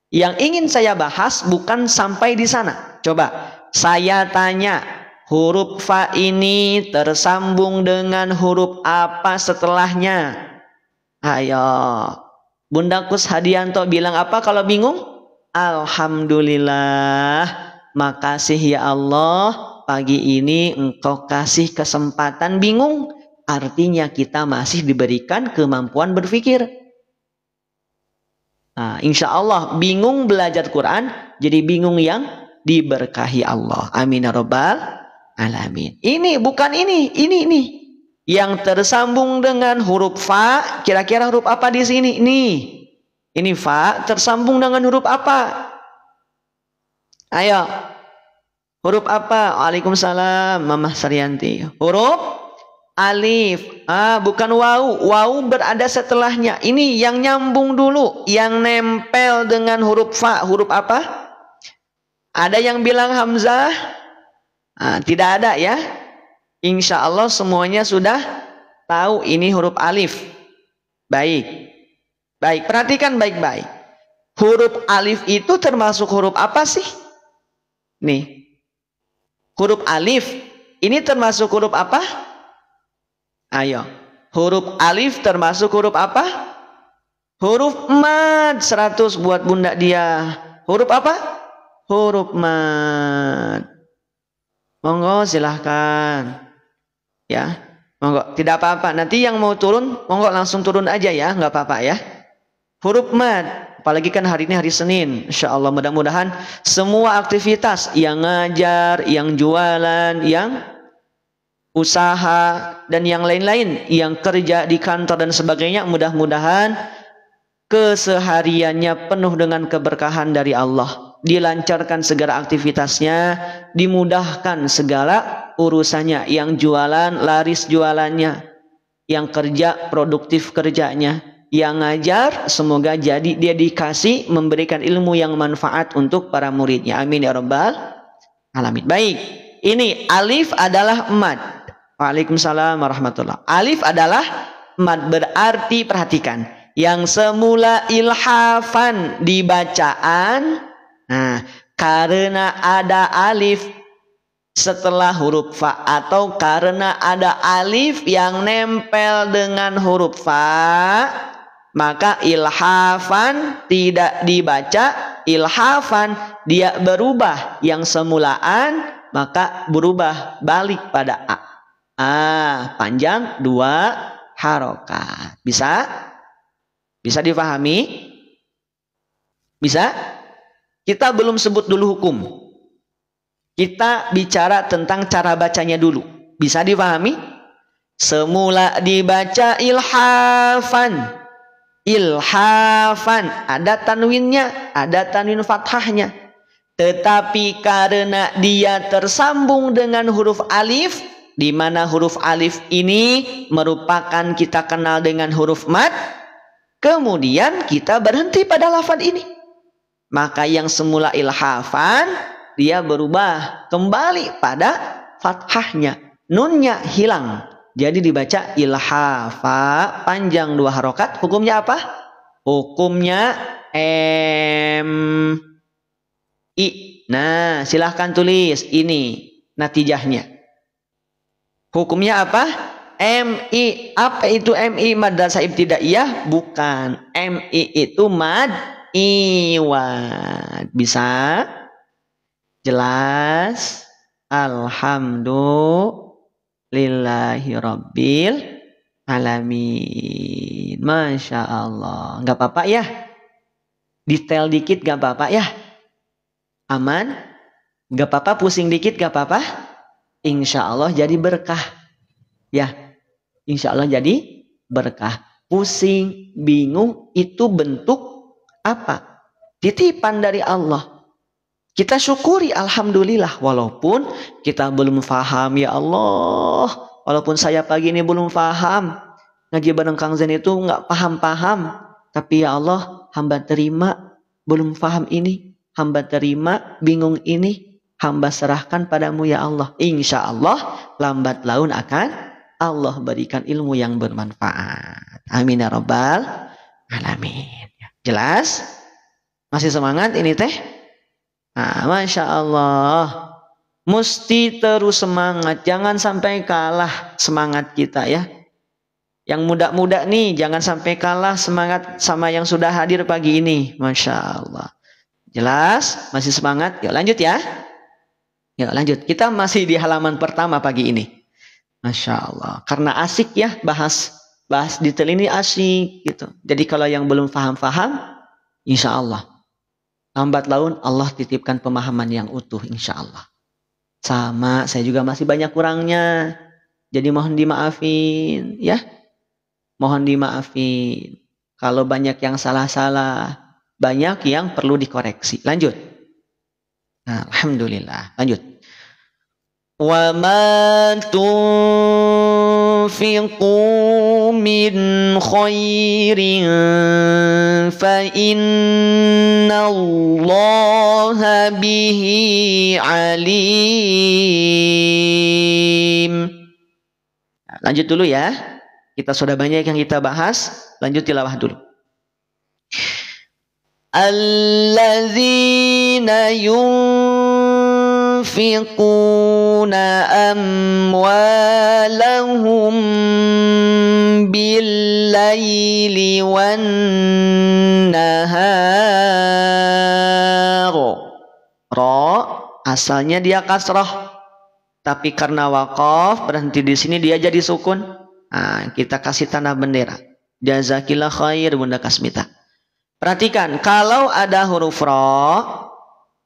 Yang ingin saya bahas bukan sampai di sana. Coba, saya tanya, huruf fa ini tersambung dengan huruf apa setelahnya? Ayo. Bunda Kus Hadianto bilang apa kalau bingung? Alhamdulillah. Makasih ya Allah. pagi ini engkau kasih kesempatan bingung, artinya kita masih diberikan kemampuan berpikir. Nah, insya Allah bingung belajar Quran, jadi bingung yang diberkahi Allah. Amin ya rabbal alamin. Ini bukan ini. Yang tersambung dengan huruf fa, kira-kira huruf apa di sini? Ini fa tersambung dengan huruf apa? Ayo. Huruf apa? Waalaikumsalam, Mama Saryanti. Huruf alif. Bukan wau. Wau berada setelahnya. Ini yang nyambung dulu, yang nempel dengan huruf fa. Huruf apa? Ada yang bilang hamzah? Tidak ada ya. Insya Allah semuanya sudah tahu ini huruf alif. Baik. Perhatikan baik-baik. Huruf alif itu termasuk huruf apa sih? Nih. Huruf alif ini termasuk huruf apa? Ayo. Huruf alif termasuk huruf apa? Huruf mad. 100 buat bunda dia. Huruf apa? Huruf mad. Monggo silahkan. Ya. Monggo. Tidak apa-apa. Nanti yang mau turun, monggo langsung turun aja ya. Nggak apa-apa ya. Huruf mad. Apalagi kan hari ini hari Senin. Insya Allah mudah-mudahan semua aktivitas yang ngajar, yang jualan, yang usaha, dan yang lain-lain, yang kerja di kantor dan sebagainya, mudah-mudahan kesehariannya penuh dengan keberkahan dari Allah. Dilancarkan segala aktivitasnya, dimudahkan segala urusannya. Yang jualan, laris jualannya. Yang kerja, produktif kerjanya. Yang ngajar, semoga jadi dia dikasih memberikan ilmu yang manfaat untuk para muridnya. Amin ya rabbal alamin. Baik, ini alif adalah mad. Waalaikumsalam warahmatullah. Alif adalah mad, berarti perhatikan, yang semula ilhafan di bacaan. Nah, karena ada alif setelah huruf fa, atau karena ada alif yang nempel dengan huruf fa, maka ilhafan tidak dibaca ilhafan, dia berubah, yang semulaan maka berubah balik pada panjang 2 harokat. Bisa difahami? Bisa? Kita belum sebut dulu hukum. Kita bicara tentang cara bacanya dulu. Bisa difahami? Semula dibaca ilhafan. Ilhafan, ada tanwinnya, ada tanwin fathahnya. Tetapi karena dia tersambung dengan huruf alif, di mana huruf alif ini merupakan kita kenal dengan huruf mad, kemudian kita berhenti pada lafaz ini. Maka yang semula ilhafan, dia berubah kembali pada fathahnya. Nunnya hilang. Jadi dibaca ilhafa, panjang 2 harokat. Hukumnya apa? Hukumnya i. Nah, silahkan tulis ini natijahnya. Hukumnya apa? Mi. Apa itu mi? Madrasah ibtidaiyah? Bukan. Mi itu mad iwad. Bisa? Jelas? Alhamdulillah. Lillahi rabbil alamin. Masya Allah. Gak apa-apa ya? Detail dikit gak apa-apa ya? Aman? Gak apa-apa, pusing dikit gak apa-apa? Insya Allah jadi berkah. Ya, insya Allah jadi berkah. Pusing, bingung, itu bentuk apa? Titipan dari Allah. Kita syukuri alhamdulillah, walaupun kita belum faham ya Allah. Walaupun saya pagi ini belum faham. Ngaji bareng Kang Zain itu nggak paham-paham. Tapi ya Allah, hamba terima belum faham ini. Hamba terima bingung ini. Hamba serahkan padamu ya Allah. Insya Allah lambat laun akan Allah berikan ilmu yang bermanfaat. Amin ya rabbal alamin. Jelas? Masih semangat ini teh? Masya Allah. Mesti terus semangat. Jangan sampai kalah semangat kita ya. Yang muda-muda nih, jangan sampai kalah semangat sama yang sudah hadir pagi ini. Masya Allah. Jelas? Masih semangat? Yuk lanjut ya. Ya lanjut, kita masih di halaman pertama pagi ini. Masya Allah, karena asik ya bahas detail ini asik gitu. Jadi kalau yang belum paham-paham, insya Allah lambat laun Allah titipkan pemahaman yang utuh insya Allah. Sama, saya juga masih banyak kurangnya. Jadi mohon dimaafin ya. Mohon dimaafin. Kalau banyak yang salah-salah, banyak yang perlu dikoreksi. Lanjut. Nah, alhamdulillah. Lanjut. Wa ma tunfiqu min khairin fa innallaha bihi alim. Nah, lanjut dulu ya. Kita sudah banyak yang kita bahas. Lanjut tilawah dulu. Alladzina yunfiquna amwalahum bil-laili wan-nahar. Ra asalnya dia kasrah, tapi karena waqaf berhenti di sini dia jadi sukun. Nah, kita kasih tanda bendera. Jazakillah khair Bunda Kasmita. Perhatikan, kalau ada huruf ra,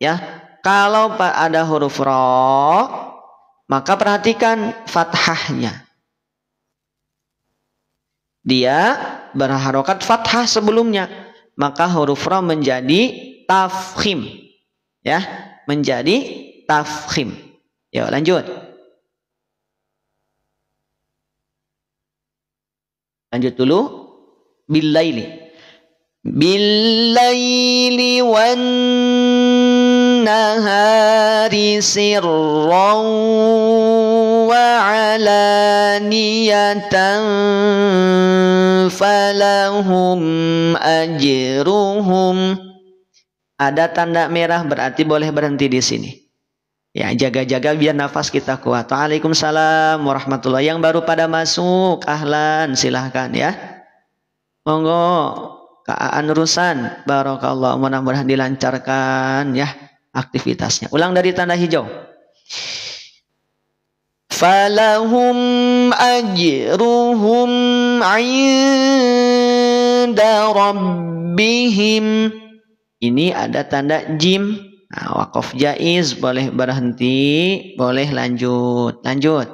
ya, kalau ada huruf ra, maka perhatikan fathahnya. Dia berharokat fathah sebelumnya, maka huruf ra menjadi tafkhim, ya, menjadi tafkhim. Yuk lanjut. Lanjut dulu. Bil-laili. Bil-laili wan-nahari sirran wa alaniyatan falahum ajruhum. Ada tanda merah berarti boleh berhenti di sini. Ya, jaga-jaga biar nafas kita kuat. Waalaikumsalam warahmatullahi. Yang baru pada masuk, ahlan, silahkan ya. Monggo, Kak Nurusan, barakallah, mudah-mudahan dilancarkan ya aktivitasnya. Ulang dari tanda hijau. Falahum ajruhum 'inda rabbihim. Ini ada tanda jim. Nah, waqaf jaiz, boleh berhenti, boleh lanjut. Lanjut.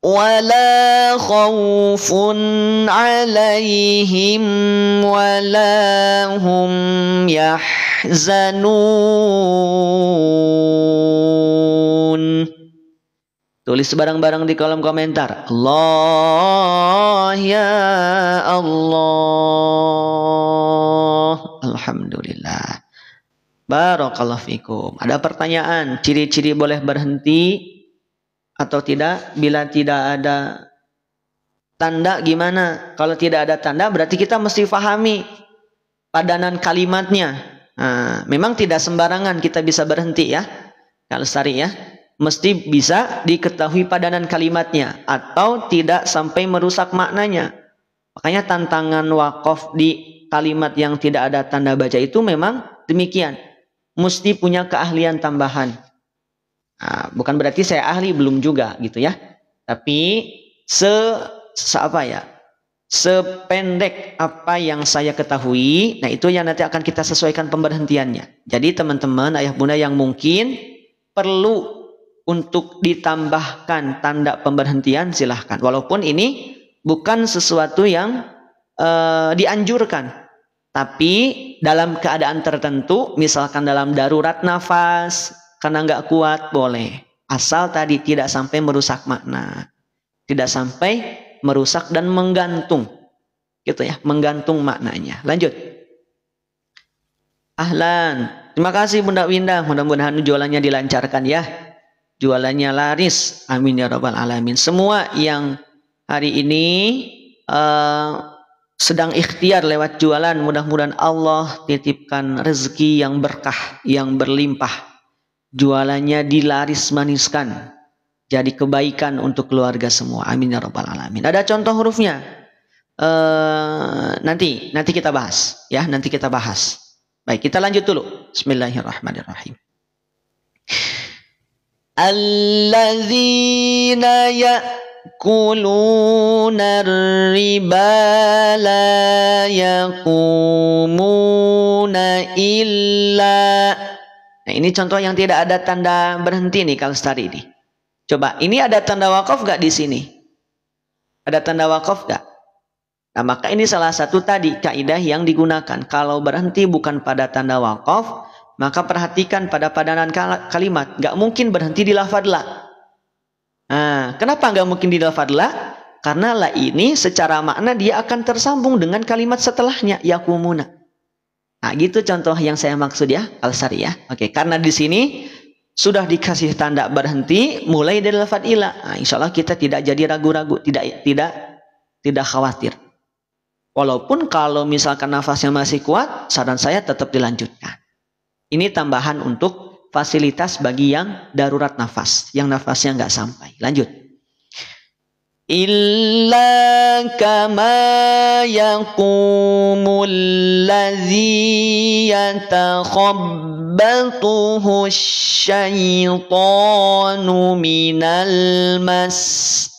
Wala khawfun 'alaihim wala hum yahzanun. Tulis barang-barang di kolom komentar. Allah ya Allah. Alhamdulillah. Barakallahu fikum. Ada pertanyaan, ciri-ciri boleh berhenti atau tidak? Bila tidak ada tanda gimana? Kalau tidak ada tanda berarti kita mesti pahami padanan kalimatnya. Nah, memang tidak sembarangan kita bisa berhenti ya. Kalau Lestari ya, mesti bisa diketahui padanan kalimatnya atau tidak sampai merusak maknanya. Makanya tantangan waqaf di kalimat yang tidak ada tanda baca itu memang demikian. Mesti punya keahlian tambahan. Nah, bukan berarti saya ahli, belum juga gitu ya. Tapi sependek apa yang saya ketahui, nah itu yang nanti akan kita sesuaikan pemberhentiannya. Jadi teman-teman, ayah bunda yang mungkin perlu untuk ditambahkan tanda pemberhentian, silahkan. Walaupun ini bukan sesuatu yang dianjurkan, tapi dalam keadaan tertentu, misalkan dalam darurat nafas karena nggak kuat, boleh. Asal tadi tidak sampai merusak makna, tidak sampai merusak dan menggantung, gitu ya, menggantung maknanya. Lanjut. Ahlan, terima kasih Bunda Winda, mudah-mudahan jualannya dilancarkan ya, jualannya laris, amin ya rabbal alamin. Semua yang hari ini sedang ikhtiar lewat jualan, mudah-mudahan Allah titipkan rezeki yang berkah, yang berlimpah. Jualannya dilaris maniskan, jadi kebaikan untuk keluarga semua. Amin ya rabbal alamin. Ada contoh hurufnya? Nanti kita bahas ya, nanti kita bahas. Baik, kita lanjut dulu. Bismillahirrahmanirrahim. Alladzina ya'kuluna riba la yaqumuna illa. Nah, ini contoh yang tidak ada tanda berhenti nih kalau tadi ini. Coba, ini ada tanda wakaf gak di sini? Ada tanda wakaf gak? Nah, maka ini salah satu tadi kaidah yang digunakan. Kalau berhenti bukan pada tanda wakaf, maka perhatikan pada padanan kalimat. Gak mungkin berhenti di lafadz la. Nah, kenapa gak mungkin di lafadz la? Karena la ini secara makna dia akan tersambung dengan kalimat setelahnya, yakumuna. Nah, gitu contoh yang saya maksud ya, Al-Sari ya. Oke, karena di sini sudah dikasih tanda berhenti mulai dari lafadz ila. Nah, insya Allah kita tidak jadi ragu-ragu, tidak khawatir. Walaupun kalau misalkan nafasnya masih kuat, saran saya tetap dilanjutkan. Ini tambahan untuk fasilitas bagi yang darurat nafas, yang nafasnya nggak sampai. Lanjut. Illa kama yaqumul ladzi yatakhabbathu syaitanu minal mas.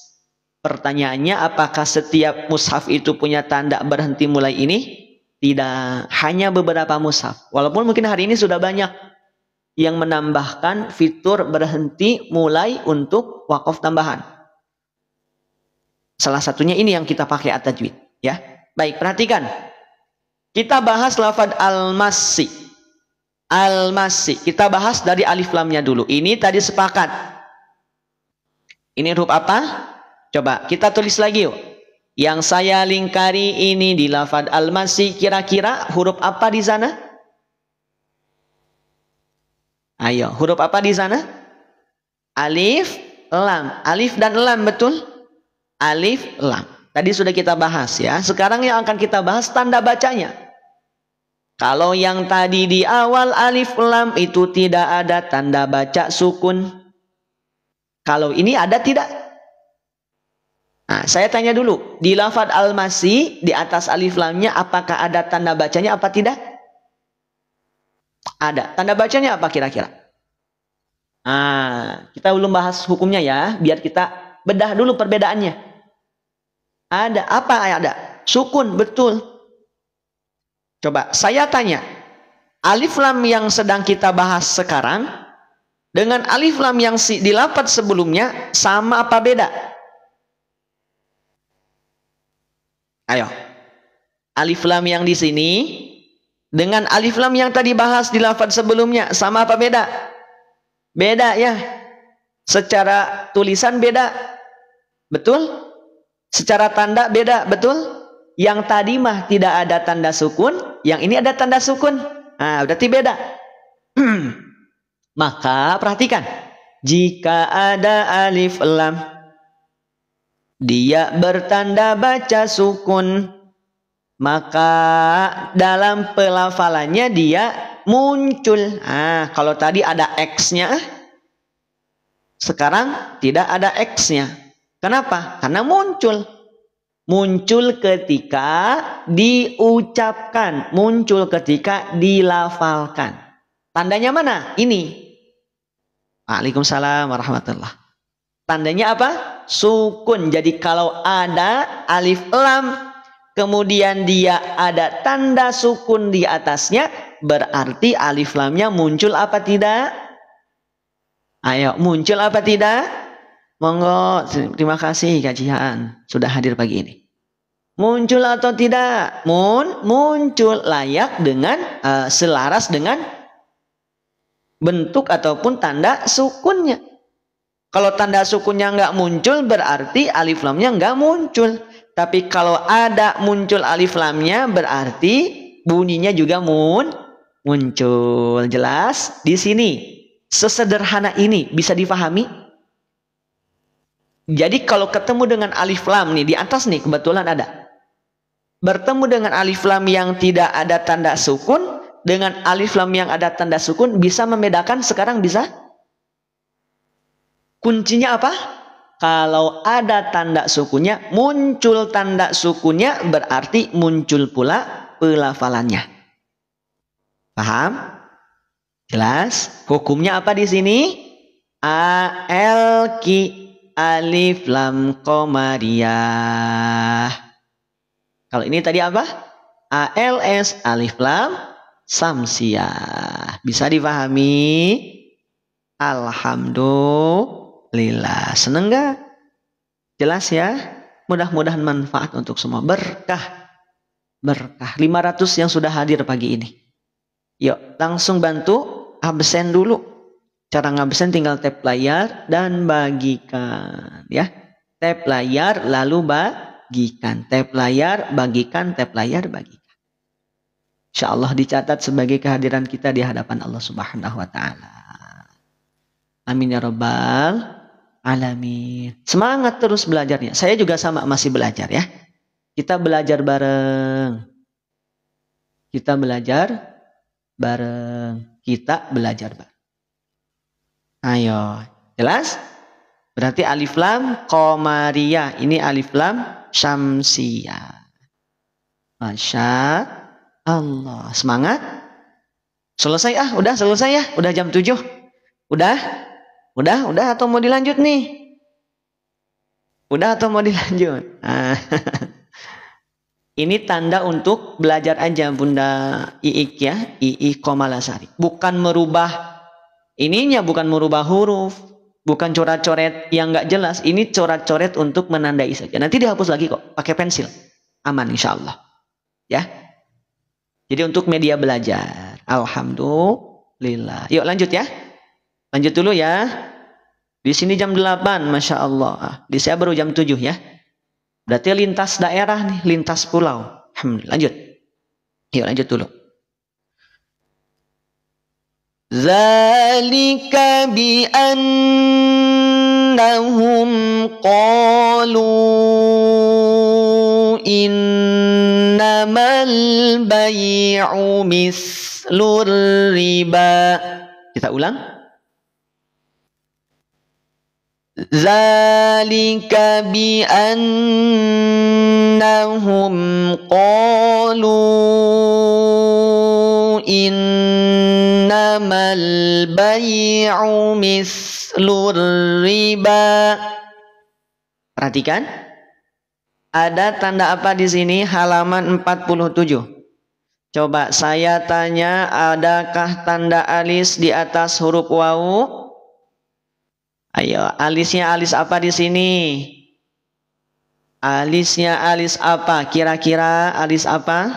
Pertanyaannya, apakah setiap mushaf itu punya tanda berhenti mulai ini? Tidak, hanya beberapa mushaf. Walaupun mungkin hari ini sudah banyak yang menambahkan fitur berhenti mulai untuk wakaf tambahan. Salah satunya ini yang kita pakai at-tajwid, ya. Baik, perhatikan. Kita bahas lafadz al-masi. Al-masi. Kita bahas dari alif lamnya dulu. Ini tadi sepakat. Ini huruf apa? Coba kita tulis lagi yuk. Yang saya lingkari ini di lafadz al-masi, kira-kira huruf apa di sana? Ayo, huruf apa di sana? Alif, lam. Alif dan lam, betul? Alif, lam. Tadi sudah kita bahas ya. Sekarang yang akan kita bahas tanda bacanya. Kalau yang tadi di awal alif, lam itu tidak ada tanda baca sukun. Kalau ini ada tidak? Nah, saya tanya dulu. Di lafadz al-masi, di atas alif lamnya apakah ada tanda bacanya apa tidak? Ada. Tanda bacanya apa kira-kira? Nah, kita belum bahas hukumnya ya. Biar kita bedah dulu perbedaannya. Ada. Apa ada? Sukun, betul. Coba saya tanya. Alif lam yang sedang kita bahas sekarang dengan alif lam yang di lafadz sebelumnya sama apa beda? Ayo. Alif lam yang di sini dengan alif lam yang tadi bahas di lafadz sebelumnya sama apa beda? Beda ya. Secara tulisan beda. Betul? Secara tanda beda, betul? Yang tadi mah tidak ada tanda sukun, yang ini ada tanda sukun. Nah, berarti beda. Maka perhatikan. Jika ada alif lam, dia bertanda baca sukun, maka dalam pelafalannya dia muncul. Nah, kalau tadi ada X-nya, sekarang tidak ada X-nya. Kenapa? Karena muncul. Muncul ketika diucapkan. Muncul ketika dilafalkan. Tandanya mana? Ini. Waalaikumsalam warahmatullahi. Tandanya apa? Sukun. Jadi kalau ada alif lam, kemudian dia ada tanda sukun di atasnya, berarti alif lamnya muncul apa tidak? Ayo, muncul apa tidak? Monggo, terima kasih kajian sudah hadir pagi ini. Muncul atau tidak? Muncul, layak dengan selaras dengan bentuk ataupun tanda sukunnya. Kalau tanda sukunnya nggak muncul berarti alif lamnya nggak muncul. Tapi kalau ada muncul alif lamnya berarti bunyinya juga muncul. Jelas? Di sini sesederhana ini bisa difahami. Jadi kalau ketemu dengan alif lam nih di atas nih kebetulan ada. Bertemu dengan alif lam yang tidak ada tanda sukun dengan alif lam yang ada tanda sukun bisa membedakan sekarang bisa? Kuncinya apa? Kalau ada tanda sukunnya, muncul tanda sukunnya berarti muncul pula pelafalannya. Paham? Jelas? Hukumnya apa di sini? Al-ki alif lam qamariyah. Kalau ini tadi apa? ALS alif lam samsiyah. Bisa dipahami? Alhamdulillah. Seneng gak? Jelas ya? Mudah-mudahan manfaat untuk semua. Berkah. Berkah. 500 yang sudah hadir pagi ini. Yuk, langsung bantu absen dulu. Cara ngabsen tinggal tap layar dan bagikan. Ya, tap layar lalu bagikan. Tap layar, bagikan, tap layar, bagikan. Insya Allah dicatat sebagai kehadiran kita di hadapan Allah Subhanahu wa Ta'ala. Amin ya Rabbal alamin. Semangat terus belajarnya. Saya juga sama masih belajar ya. Kita belajar bareng. Kita belajar bareng. Kita belajar bareng. Ayo. Jelas? Berarti alif lam qamariyah. Ini alif lam syamsiyah. Masya Allah. Semangat. Selesai udah selesai ya. Udah jam 7. Udah atau mau dilanjut nih? Udah atau mau dilanjut? Ini tanda untuk belajar aja Bunda Iik ya. Iik Komalasari. Bukan merubah ininya, bukan merubah huruf. Bukan coret-coret yang nggak jelas. Ini coret-coret untuk menandai saja. Nanti dihapus lagi kok. Pakai pensil. Aman insya Allah. Ya. Jadi untuk media belajar. Alhamdulillah. Yuk lanjut ya. Lanjut dulu ya. Di sini jam 8. Masya Allah. Di saya baru jam 7 ya. Berarti lintas daerah nih. Lintas pulau. Alhamdulillah. Lanjut. Yuk lanjut dulu. Zalika bi annahum qalu innamal bay'u mislur riba. Kita ulang. Zalika bi annahum qalu innamal bay'u mislur riba. Perhatikan. Ada tanda apa di sini? Halaman 47. Coba saya tanya, adakah tanda alis di atas huruf wawu? Ayo, alisnya alis apa di sini? Alisnya alis apa? Kira-kira alis apa?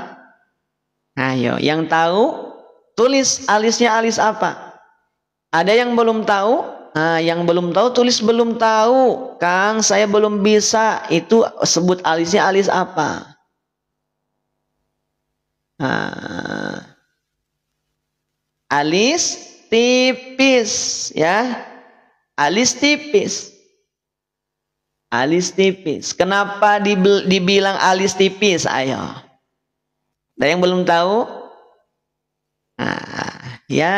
Ayo, yang tahu tulis alisnya alis apa? Ada yang belum tahu? Nah, yang belum tahu tulis belum tahu. Kang, saya belum bisa. Itu sebut alisnya alis apa? Nah, alis tipis ya. Alis tipis. Alis tipis. Kenapa dibilang alis tipis? Ayo. Ada yang belum tahu? Nah, ya,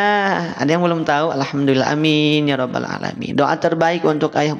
ada yang belum tahu? Alhamdulillah, amin ya Rabbal alamin. Doa terbaik untuk ayah